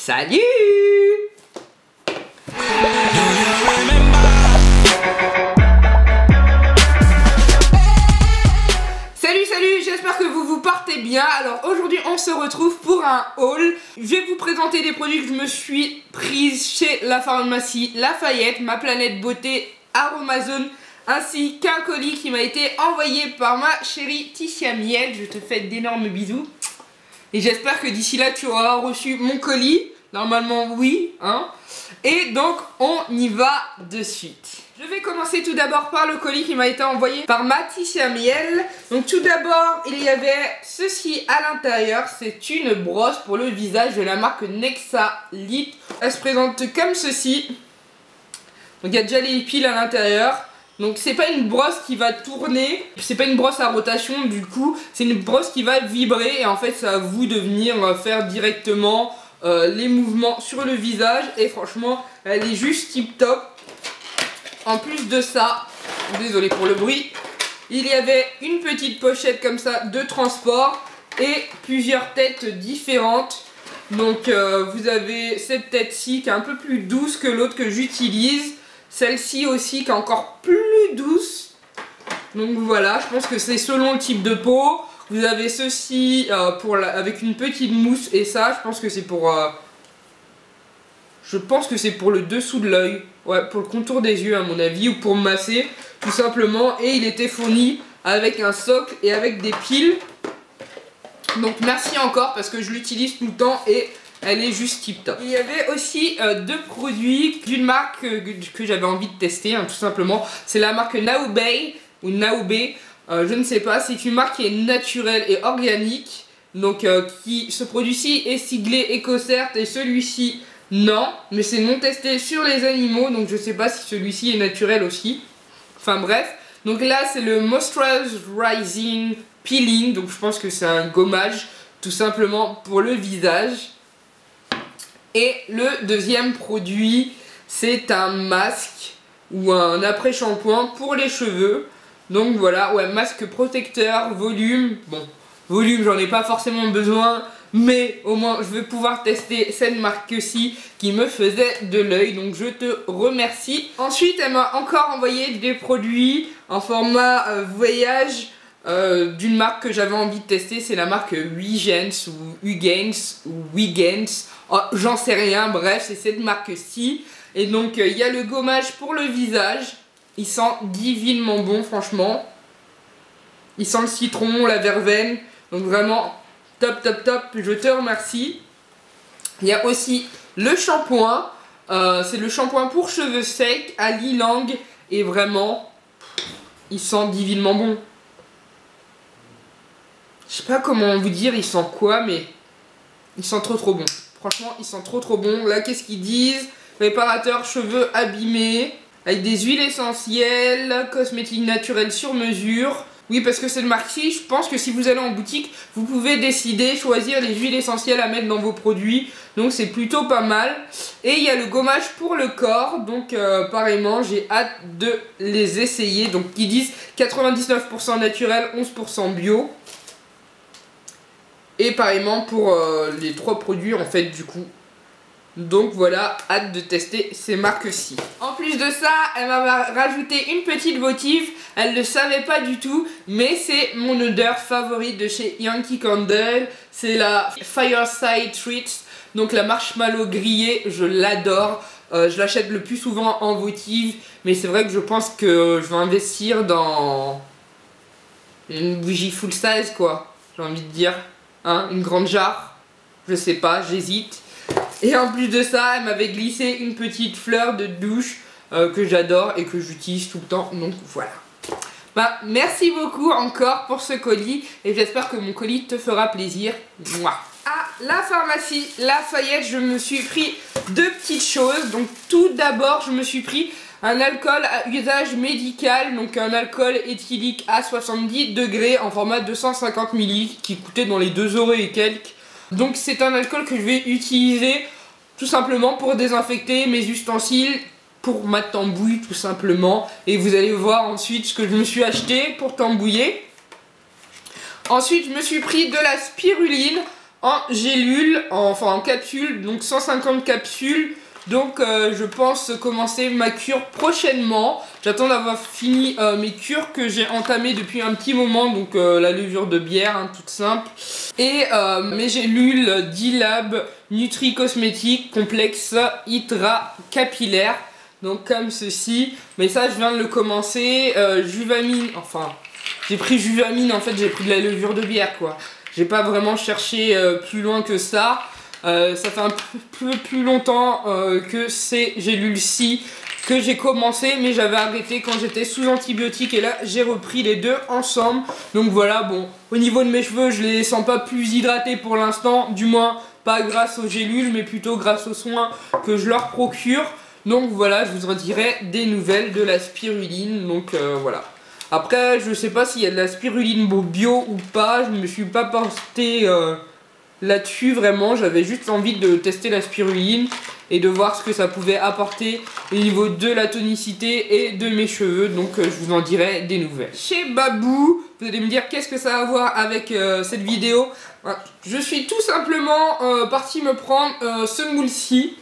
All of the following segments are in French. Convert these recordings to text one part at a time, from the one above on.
Salut! Salut, j'espère que vous portez bien. Alors aujourd'hui on se retrouve pour un haul. Je vais vous présenter des produits que je me suis prise chez la pharmacie Lafayette, ma planète beauté Aromazone, ainsi qu'un colis qui m'a été envoyé par ma chérie Ticia Miel. Je te fais d'énormes bisous. Et j'espère que d'ici là tu auras reçu mon colis. Normalement oui, hein. Et donc on y va de suite. Je vais commencer tout d'abord par le colis qui m'a été envoyé par ma Ticia Miel. Donc tout d'abord il y avait ceci à l'intérieur. C'est une brosse pour le visage de la marque Nexalit. Elle se présente comme ceci. Donc il y a déjà les piles à l'intérieur. Donc c'est pas une brosse qui va tourner, c'est pas une brosse à rotation, du coup c'est une brosse qui va vibrer et en fait c'est à vous de venir faire directement les mouvements sur le visage. Et franchement elle est juste tip top. En plus de ça, désolé pour le bruit, il y avait une petite pochette comme ça de transport et plusieurs têtes différentes. Donc vous avez cette tête-ci qui est un peu plus douce que l'autre que j'utilise. Celle-ci aussi qui est encore plus douce. Donc voilà, je pense que c'est selon le type de peau. Vous avez ceci avec une petite mousse. Et ça, je pense que c'est pour... le dessous de l'œil. Ouais, pour le contour des yeux à mon avis. Ou pour masser, tout simplement. Et il était fourni avec un socle et avec des piles. Donc merci encore parce que je l'utilise tout le temps et... elle est juste tip top. Il y avait aussi deux produits d'une marque que j'avais envie de tester, hein, tout simplement. C'est la marque Naoubei ou Naoubei, je ne sais pas. C'est une marque qui est naturelle et organique. Donc ce produit-ci est siglé EcoCert et celui-ci non. Mais c'est non testé sur les animaux, donc je ne sais pas si celui-ci est naturel aussi. Enfin bref. Donc là c'est le Moisturizing Peeling, donc je pense que c'est un gommage tout simplement pour le visage. Et le deuxième produit, c'est un masque ou un après-shampoing pour les cheveux. Donc voilà, ouais, masque protecteur, volume. Bon, volume, j'en ai pas forcément besoin, mais au moins je vais pouvoir tester cette marque-ci qui me faisait de l'œil. Donc je te remercie. Ensuite, elle m'a encore envoyé des produits en format voyage. D'une marque que j'avais envie de tester, c'est la marque Huygens ou Huygens ou Huygens, oh, j'en sais rien, bref c'est cette marque-ci. Et donc il y a le gommage pour le visage, il sent divinement bon franchement. Il sent le citron, la verveine, donc vraiment top top top, je te remercie. Il y a aussi le shampoing, c'est le shampoing pour cheveux secs à l'ylang et vraiment il sent divinement bon. Je sais pas comment vous dire, il sent quoi, mais il sent trop bon. Franchement, il sent trop bon. Là, qu'est-ce qu'ils disent? Réparateur cheveux abîmés, avec des huiles essentielles, cosmétiques naturels sur mesure. Oui, parce que cette marque-ci, je pense que si vous allez en boutique, vous pouvez décider, choisir les huiles essentielles à mettre dans vos produits. Donc c'est plutôt pas mal. Et il y a le gommage pour le corps. Donc pareillement, j'ai hâte de les essayer. Donc ils disent 99% naturel, 11% bio. Et pareillement pour les trois produits en fait du coup. Donc voilà, hâte de tester ces marques-ci. En plus de ça, elle m'a rajouté une petite votive. Elle ne le savait pas du tout, mais c'est mon odeur favorite de chez Yankee Candle. C'est la Fireside Treats, donc la marshmallow grillée, je l'adore. Je l'achète le plus souvent en votive, mais c'est vrai que je pense que je vais investir dans une bougie full size quoi, j'ai envie de dire. Hein, une grande jarre, je sais pas, j'hésite. Et en plus de ça, elle m'avait glissé une petite fleur de douche que j'adore et que j'utilise tout le temps. Donc voilà. Bah, merci beaucoup encore pour ce colis et j'espère que mon colis te fera plaisir. Mouah. À la pharmacie Lafayette, je me suis pris deux petites choses. Donc tout d'abord, je me suis pris un alcool à usage médical, donc un alcool éthylique à 70 degrés en format 250 ml qui coûtait dans les 2 € et quelques. Donc c'est un alcool que je vais utiliser tout simplement pour désinfecter mes ustensiles, pour ma tambouille tout simplement. Et vous allez voir ensuite ce que je me suis acheté pour tambouiller. Ensuite je me suis pris de la spiruline en gélule, enfin en capsule, donc 150 capsules. Donc je pense commencer ma cure prochainement. J'attends d'avoir fini mes cures que j'ai entamées depuis un petit moment. Donc la levure de bière, hein, toute simple. Et mes gélules D-Lab Nutri Cosmétique Complexe Hydra Capillaire. Donc comme ceci. Mais ça je viens de le commencer. Juvamine, enfin j'ai pris Juvamine, en fait j'ai pris de la levure de bière quoi. J'ai pas vraiment cherché plus loin que ça. Ça fait un peu plus longtemps que ces gélules-ci que j'ai commencé, mais j'avais arrêté quand j'étais sous antibiotiques et là j'ai repris les deux ensemble. Donc voilà, bon, au niveau de mes cheveux, je les sens pas plus hydratés pour l'instant, du moins pas grâce aux gélules, mais plutôt grâce aux soins que je leur procure. Donc voilà, je vous en dirai des nouvelles de la spiruline, donc voilà. Après, je sais pas s'il y a de la spiruline bio ou pas, je me suis pas porté là-dessus vraiment, j'avais juste envie de tester la spiruline et de voir ce que ça pouvait apporter au niveau de la tonicité et de mes cheveux, donc je vous en dirai des nouvelles. Chez Babou, vous allez me dire qu'est-ce que ça a à voir avec cette vidéo. Je suis tout simplement parti me prendre ce moule-ci,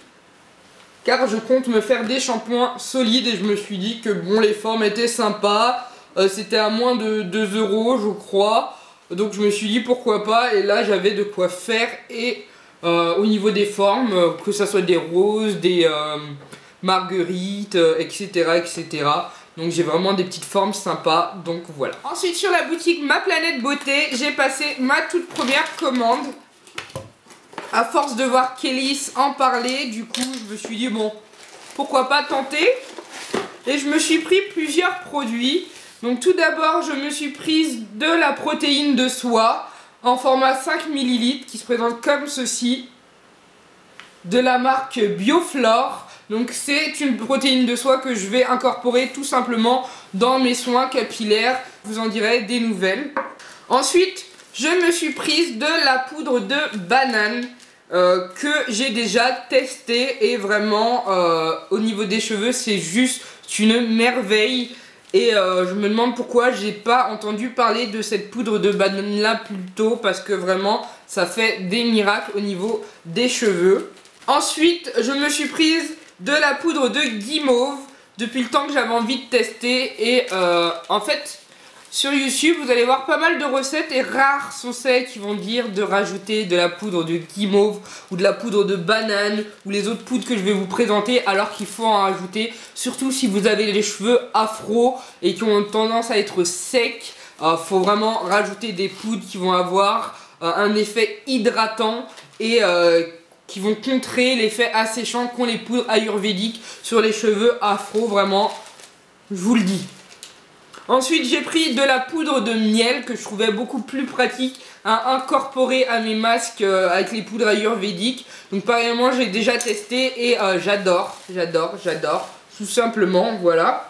car je compte me faire des shampoings solides et je me suis dit que bon, les formes étaient sympas, c'était à moins de 2 € je crois. Donc je me suis dit pourquoi pas, et là j'avais de quoi faire. Et au niveau des formes, que ça soit des roses, des marguerites, etc., etc. Donc j'ai vraiment des petites formes sympas, donc voilà. Ensuite sur la boutique Ma Planète Beauté, j'ai passé ma toute première commande. À force de voir Kélis en parler, du coup je me suis dit bon, pourquoi pas tenter. Et je me suis pris plusieurs produits. Donc tout d'abord, je me suis prise de la protéine de soie en format 5 ml qui se présente comme ceci, de la marque Bioflore. Donc c'est une protéine de soie que je vais incorporer tout simplement dans mes soins capillaires. Je vous en dirai des nouvelles. Ensuite, je me suis prise de la poudre de banane que j'ai déjà testée et vraiment au niveau des cheveux, c'est juste une merveille. Et je me demande pourquoi j'ai pas entendu parler de cette poudre de banane là plus tôt, parce que vraiment ça fait des miracles au niveau des cheveux. Ensuite je me suis prise de la poudre de guimauve depuis le temps que j'avais envie de tester. Et en fait sur YouTube vous allez voir pas mal de recettes et rares sont celles qui vont dire de rajouter de la poudre de guimauve ou de la poudre de banane ou les autres poudres que je vais vous présenter, alors qu'il faut en rajouter, surtout si vous avez les cheveux afro et qui ont tendance à être secs. Faut vraiment rajouter des poudres qui vont avoir un effet hydratant et qui vont contrer l'effet asséchant qu'ont les poudres ayurvédiques sur les cheveux afro, vraiment, je vous le dis. Ensuite j'ai pris de la poudre de miel que je trouvais beaucoup plus pratique à incorporer à mes masques avec les poudres ayurvédiques. Donc pareillement j'ai déjà testé et j'adore, tout simplement, voilà.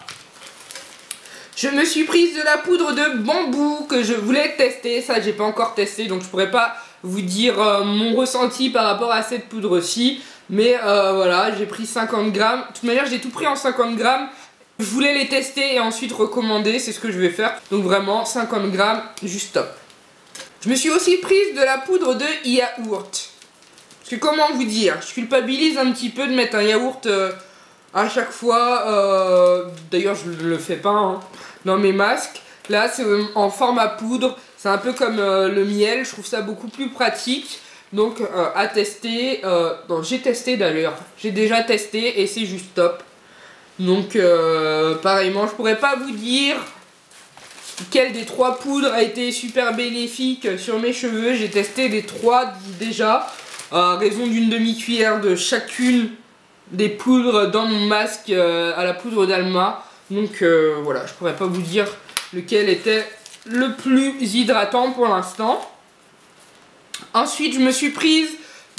Je me suis prise de la poudre de bambou que je voulais tester, ça j'ai pas encore testé donc je pourrais pas vous dire mon ressenti par rapport à cette poudre-ci. Mais voilà, j'ai pris 50 grammes, de toute manière j'ai tout pris en 50 grammes. Je voulais les tester et ensuite recommander, c'est ce que je vais faire. Donc vraiment 50 grammes, juste top. Je me suis aussi prise de la poudre de yaourt. Parce que comment vous dire, je culpabilise un petit peu de mettre un yaourt à chaque fois. D'ailleurs je ne le fais pas hein, dans mes masques. Là c'est en format poudre, c'est un peu comme le miel, je trouve ça beaucoup plus pratique. Donc à tester, j'ai testé d'ailleurs, j'ai déjà testé et c'est juste top. Donc pareillement je pourrais pas vous dire quelle des trois poudres a été super bénéfique sur mes cheveux. J'ai testé les trois déjà à raison d'une demi-cuillère de chacune des poudres dans mon masque à la poudre d'Alma. Donc voilà, je pourrais pas vous dire lequel était le plus hydratant pour l'instant. Ensuite je me suis prise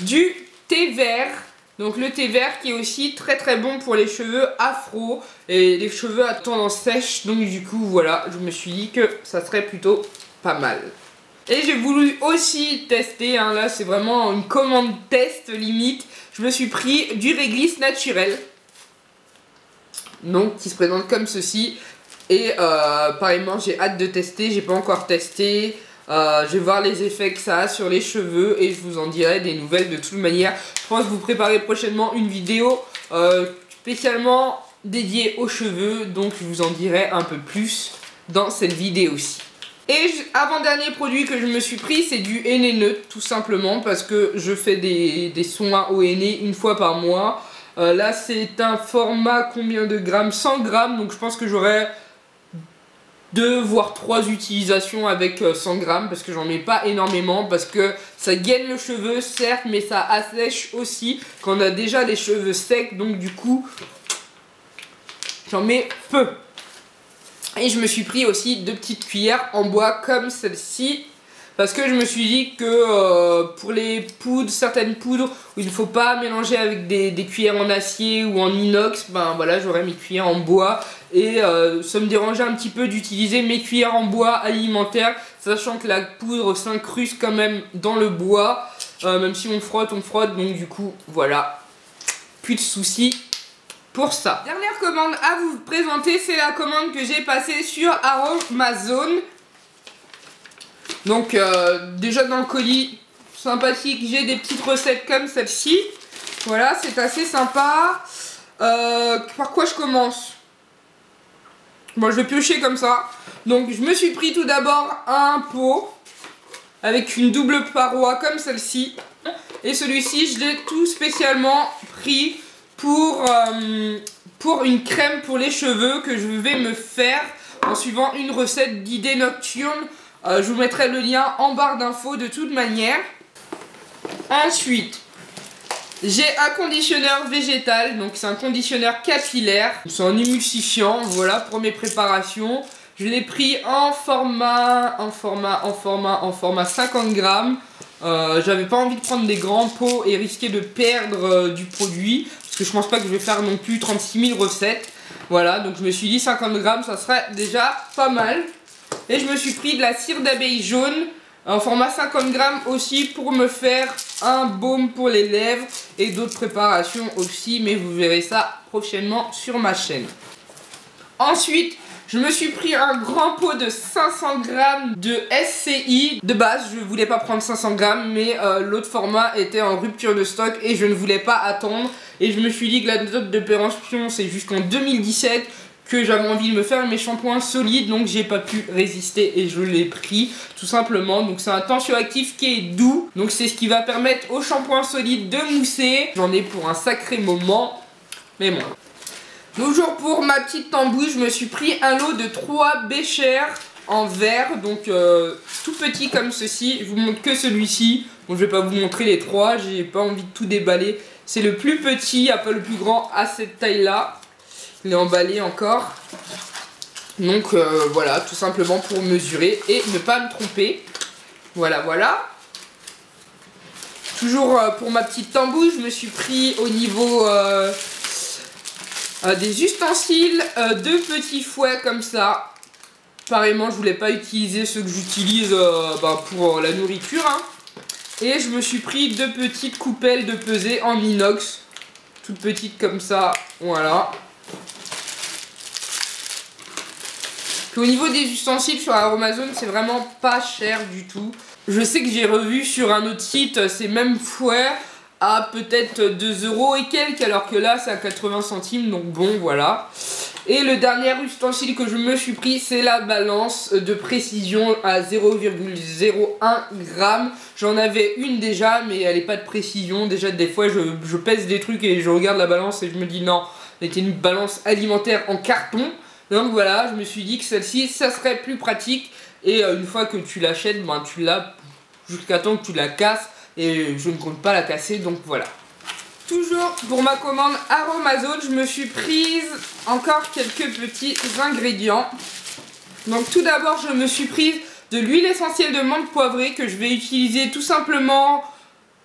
du thé vert. Donc le thé vert qui est aussi très très bon pour les cheveux afro et les cheveux à tendance sèche. Donc du coup voilà, je me suis dit que ça serait plutôt pas mal. Et j'ai voulu aussi tester, hein, là c'est vraiment une commande test limite. Je me suis pris du réglisse naturel. Donc qui se présente comme ceci. Et pareillement j'ai hâte de tester, j'ai pas encore testé. Je vais voir les effets que ça a sur les cheveux et je vous en dirai des nouvelles de toute manière. Je pense vous préparer prochainement une vidéo spécialement dédiée aux cheveux, donc je vous en dirai un peu plus dans cette vidéo-ci. Et avant-dernier produit que je me suis pris, c'est du henné neutre, tout simplement, parce que je fais des soins au henné une fois par mois. Là, c'est un format, combien de grammes? 100 grammes, donc je pense que j'aurai 2 voire 3 utilisations avec 100 grammes, parce que j'en mets pas énormément, parce que ça gaine le cheveu, certes, mais ça assèche aussi quand on a déjà les cheveux secs, donc du coup, j'en mets peu. Et je me suis pris aussi 2 petites cuillères en bois comme celle-ci. Parce que je me suis dit que pour les poudres, certaines poudres où il ne faut pas mélanger avec des cuillères en acier ou en inox, ben voilà, j'aurais mes cuillères en bois. Et ça me dérangeait un petit peu d'utiliser mes cuillères en bois alimentaires, sachant que la poudre s'incruste quand même dans le bois. Même si on frotte, donc du coup, voilà, plus de soucis pour ça. Dernière commande à vous présenter, c'est la commande que j'ai passée sur Aromazone. Donc déjà dans le colis, sympathique, j'ai des petites recettes comme celle-ci. Voilà, c'est assez sympa. Par quoi je commence? Bon, je vais piocher comme ça. Donc je me suis pris tout d'abord un pot avec une double paroi comme celle-ci. Et celui-ci, je l'ai tout spécialement pris pour une crème pour les cheveux que je vais me faire en suivant une recette d'idées nocturnes. Je vous mettrai le lien en barre d'infos de toute manière. Ensuite, j'ai un conditionneur végétal, donc c'est un conditionneur capillaire. C'est un émulsifiant, voilà pour mes préparations. Je l'ai pris en format 50 grammes. J'avais pas envie de prendre des grands pots et risquer de perdre du produit. Parce que je pense pas que je vais faire non plus 36 000 recettes. Voilà, donc je me suis dit 50 grammes, ça serait déjà pas mal. Et je me suis pris de la cire d'abeille jaune en format 50 grammes aussi pour me faire un baume pour les lèvres et d'autres préparations aussi, mais vous verrez ça prochainement sur ma chaîne. Ensuite, je me suis pris un grand pot de 500 grammes de SCI. De base, je voulais pas prendre 500 grammes, mais l'autre format était en rupture de stock et je ne voulais pas attendre. Et je me suis dit que la date de péremption, c'est jusqu'en 2017. Que j'avais envie de me faire mes shampoings solides, donc j'ai pas pu résister et je l'ai pris tout simplement. Donc c'est un tensioactif qui est doux, donc c'est ce qui va permettre aux shampoings solides de mousser. J'en ai pour un sacré moment, mais bon. Toujours pour ma petite tambouille, je me suis pris un lot de 3 béchers en verre, donc tout petit comme ceci. Je vous montre que celui-ci, bon je vais pas vous montrer les 3, j'ai pas envie de tout déballer. C'est le plus petit, pas le plus grand, à cette taille là. Il est emballé encore. Donc voilà, tout simplement pour mesurer et ne pas me tromper. Voilà, voilà. Toujours pour ma petite tambouille, je me suis pris au niveau des ustensiles 2 petits fouets comme ça. Pareillement, je voulais pas utiliser ceux que j'utilise pour la nourriture. Hein. Et je me suis pris 2 petites coupelles de pesée en inox. Toutes petites comme ça, voilà. Puis au niveau des ustensiles sur Aromazone, c'est vraiment pas cher du tout. Je sais que j'ai revu sur un autre site ces mêmes fouets à peut-être 2 € et quelques, alors que là c'est à 80 centimes, donc bon voilà. Et le dernier ustensile que je me suis pris, c'est la balance de précision à 0,01 g. J'en avais une déjà, mais elle n'est pas de précision. Déjà des fois je pèse des trucs et je regarde la balance et je me dis non, c'était une balance alimentaire en carton. Donc voilà, je me suis dit que celle-ci, ça serait plus pratique. Et une fois que tu l'achètes, ben, tu l'as jusqu'à temps que tu la casses. Et je ne compte pas la casser, donc voilà. Toujours pour ma commande Aromazone, je me suis prise encore quelques petits ingrédients. Donc tout d'abord, je me suis prise de l'huile essentielle de menthe poivrée que je vais utiliser tout simplement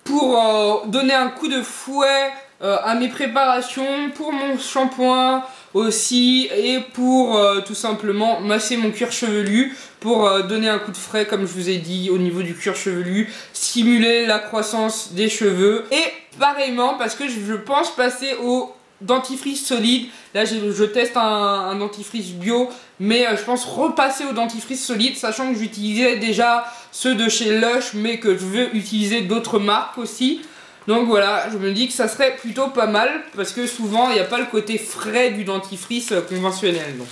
pour donner un coup de fouet à mes préparations, pour mon shampoing aussi et pour tout simplement masser mon cuir chevelu, pour donner un coup de frais comme je vous ai dit au niveau du cuir chevelu, stimuler la croissance des cheveux et pareillement parce que je pense passer au dentifrice solide. Là je teste un dentifrice bio, mais je pense repasser au dentifrice solide, sachant que j'utilisais déjà ceux de chez Lush, mais que je veux utiliser d'autres marques aussi. Donc voilà, je me dis que ça serait plutôt pas mal, parce que souvent il n'y a pas le côté frais du dentifrice conventionnel. Donc.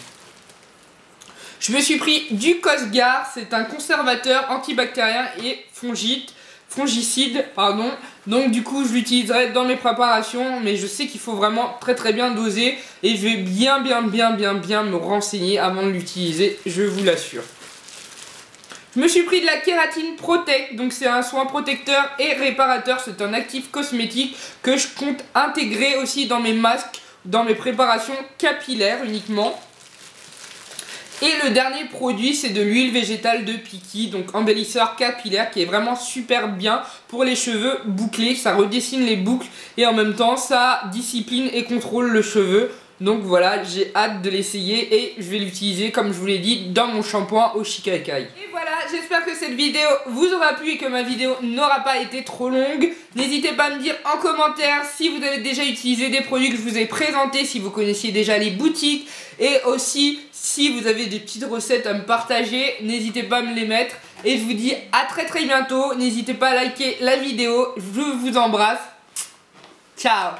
Je me suis pris du Cosgar, c'est un conservateur antibactérien et fongicide, pardon. Donc du coup je l'utiliserai dans mes préparations, mais je sais qu'il faut vraiment très bien doser et je vais bien me renseigner avant de l'utiliser, je vous l'assure. Je me suis pris de la Kératine Protect, donc c'est un soin protecteur et réparateur, c'est un actif cosmétique que je compte intégrer aussi dans mes masques, dans mes préparations capillaires uniquement. Et le dernier produit, c'est de l'huile végétale de Piki, donc embellisseur capillaire qui est vraiment super bien pour les cheveux bouclés. Ça redessine les boucles et en même temps ça discipline et contrôle le cheveu. Donc voilà, j'ai hâte de l'essayer et je vais l'utiliser comme je vous l'ai dit dans mon shampoing au Shikakai. Et voilà, j'espère que cette vidéo vous aura plu et que ma vidéo n'aura pas été trop longue. N'hésitez pas à me dire en commentaire si vous avez déjà utilisé des produits que je vous ai présentés, si vous connaissiez déjà les boutiques et aussi si vous avez des petites recettes à me partager, n'hésitez pas à me les mettre. Et je vous dis à très bientôt, n'hésitez pas à liker la vidéo, je vous embrasse, ciao.